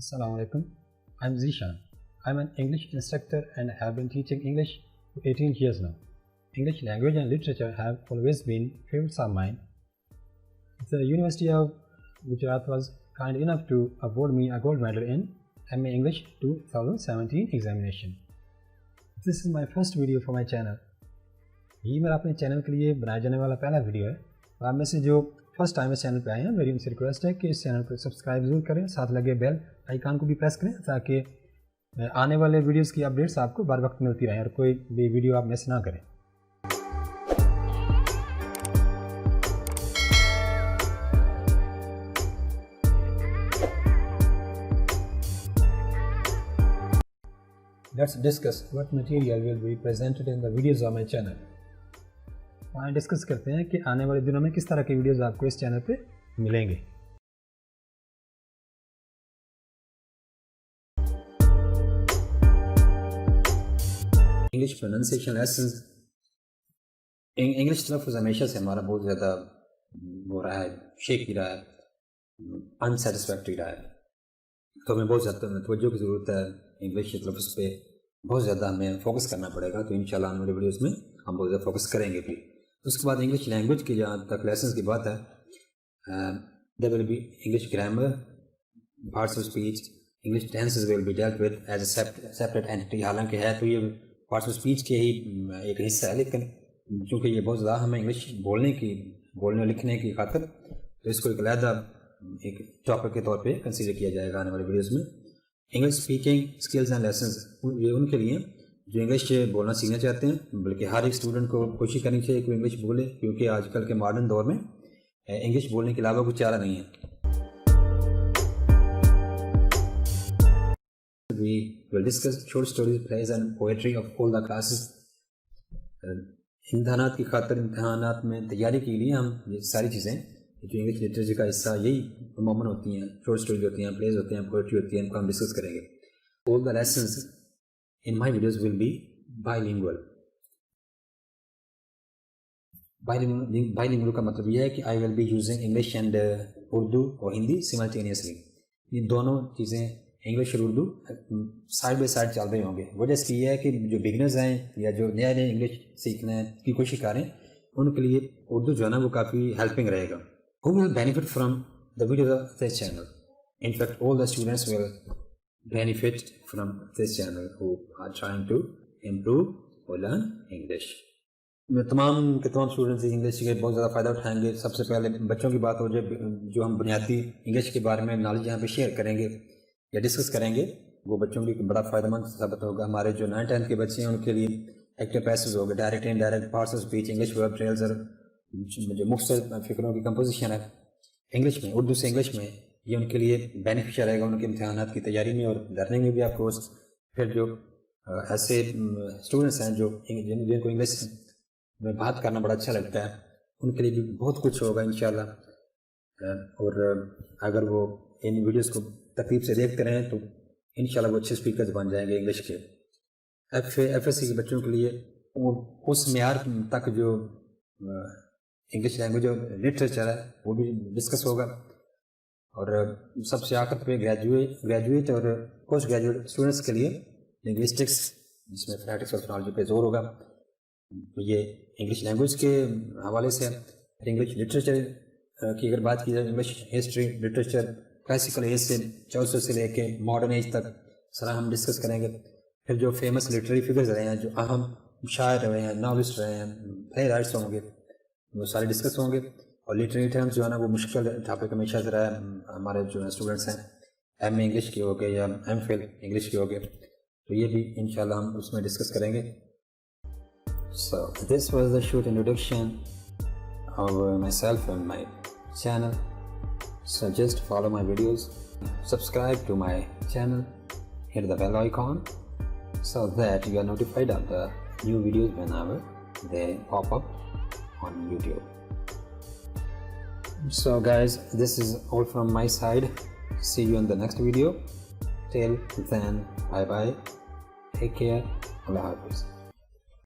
Assalamu alaikum. I'm Zishan. I'm an English instructor and have been teaching English for 18 years now. English language and literature have always been favorites of mine. The University of Gujarat was kind enough to award me a gold medal in MA English 2017 examination. This is my first video for my channel. ये मेरा अपने channel के लिए बनाया जाने वाला पहला video है। आप में से जो फर्स्ट टाइम इस चैनल पे आए हैं, मेरी उनसे रिक्वेस्ट है कि इस चैनल को सब्सक्राइब जरूर करें, साथ लगे बेल आइकन को भी प्रेस करें ताकि आने वाले वीडियोस की अपडेट्स आपको बर वक्त मिलती रहें और कोई भी वीडियो आप मिस ना करें। Let's discuss what material will be presented in the videos of my channel. आइए डिस्कस करते हैं कि आने वाले दिनों में किस तरह के वीडियोस आपको इस चैनल पे मिलेंगे। English pronunciation lessons. इंग्लिश तलफ़्फ़ुज़ हमेशा से हमारा बहुत ज़्यादा हो रहा है, शेकी रहा है, अनसेटिस्फैक्टरी रहा है, तो हमें बहुत ज़्यादा तवज्जो की ज़रूरत है। इंग्लिश के तलफ़्फ़ुज़ पे बहुत ज़्यादा हमें फोकस करना पड़ेगा, तो इंशाल्लाह आने वाले वीडियोज़ में हम बहुत ज़्यादा फोकस करेंगे भी। उसके बाद इंग्लिश लैंग्वेज की जहाँ तक लेसन्स की बात है, there will be English grammar, parts of speech, English tenses will be dealt with as a separate entity. हालांकि है तो ये पार्ट्स ऑफ स्पीच के ही एक हिस्सा है, लेकिन चूँकि ये बहुत ज़्यादा हमें इंग्लिश बोलने और लिखने की खातिर, तो इसको एक अलहदा एक टॉपिक के तौर पे कंसीडर किया जाएगा आने वाले वीडियोज़ में। English speaking skills and lessons, ये उनके लिए जो इंग्लिश बोलना सीखना चाहते हैं, बल्कि हर एक स्टूडेंट को कोशिश करनी चाहिए कि इंग्लिश बोले, क्योंकि आजकल के मॉडर्न दौर में इंग्लिश बोलने के अलावा कुछ चारा नहीं है। We will discuss short stories, plays and poetry of all the classes. इम्तहानात की खातिर, इम्तहानात में तैयारी के लिए हम ये सारी चीज़ें जो इंग्लिश लिटरेचर का हिस्सा यही अमूमन होती हैं, शॉर्ट स्टोरीज होती हैं, प्लेज होते हैं, पोएट्री होती है, इनको हम डिस्कस करेंगे। All the lessons in my videos will be bilingual. Bilingual का मतलब यह है कि I will be using English and Urdu और हिंदी सिमल्टेनियसली। ये दोनों चीज़ें इंग्लिश और उर्दू साइड बाई साइड चल रहे होंगे। वजह इसकी यह है कि जो बिगनर्स हैं या जो नए नए इंग्लिश सीखने की कोशिश करें, उनके लिए उर्दू जो है ना वो काफ़ी हेल्पिंग रहेगा। Who will benefit from the videos of this channel? In fact, all the students will benefit from this channel who are trying to improve or learn English. तमाम स्टूडेंट्स इंग्लिश के बहुत ज़्यादा फ़ायदा उठाएंगे। सबसे पहले बच्चों की बात हो जाए, जो हम बुनियादी इंग्लिश के बारे में नॉलेज यहाँ पे शेयर करेंगे या डिस्कस करेंगे, वो बच्चों के लिए बड़ा फ़ायदेमंद साबित होगा। हमारे जो 9th-10th के बच्चे हैं उनके लिए एक्टिव पैसेज हो गए, direct indirect parts of speech, English verb trails और जो मुख्तलिफ फ़िक्रों की कंपोजिशन है इंग्लिश में, उर्दू से इंग्लिश में, ये उनके लिए बेनिफिशियल रहेगा उनके इम्तहानात की तैयारी में और लर्निंग में भी ऑफ कोर्स। फिर जो ऐसे स्टूडेंट्स हैं जिनको इंग्लिश में बात करना बड़ा अच्छा लगता है, उनके लिए भी बहुत कुछ होगा इंशाल्लाह। और अगर वो इन वीडियोस को तरतीब से देखते रहें तो इंशाल्लाह वो अच्छे स्पीकर्स बन जाएंगे इंग्लिश के। FSC के बच्चों के लिए उस मेयार तक जो इंग्लिश लैंग्वेज और लिटरेचर है वो भी डिस्कस होगा। और सबसे आखिर पे ग्रेजुएट और पोस्ट ग्रेजुएट स्टूडेंट्स के लिए लिंग्विस्टिक्स, जिसमें फोनेटिक्स और फोनोलॉजी पे जोर होगा। ये इंग्लिश लैंग्वेज के हवाले से है। इंग्लिश लिटरेचर की अगर बात की जाए, English history literature classical as से 1400 से लेके मॉडर्न एज तक सारा हम डिस्कस करेंगे। फिर जो फेमस लिटरेरी फिगर्स रहे हैं, जो अहम शायर रहे हैं, नॉवेलिस्ट रहे हैं, प्ले राइटर्स होंगे, वो सारे डिस्कस होंगे। और लिटरेरी टर्म्स जो है ना वो मुश्किल टॉपिक हमेशा से रहा है। हमारे जो स्टूडेंट्स हैं MA इंग्लिश के हो गए या MPhil इंग्लिश के हो गए, तो ये भी इंशाल्लाह हम उसमें डिस्कस करेंगे। So this was the short introduction of myself and my channel. So just follow my videos, subscribe to my channel, hit the bell icon so that you are notified of the new videos whenever they pop up on YouTube. So guys, this is all from my side. See you in the next video. Till then, bye bye, take care, Allah Hafiz.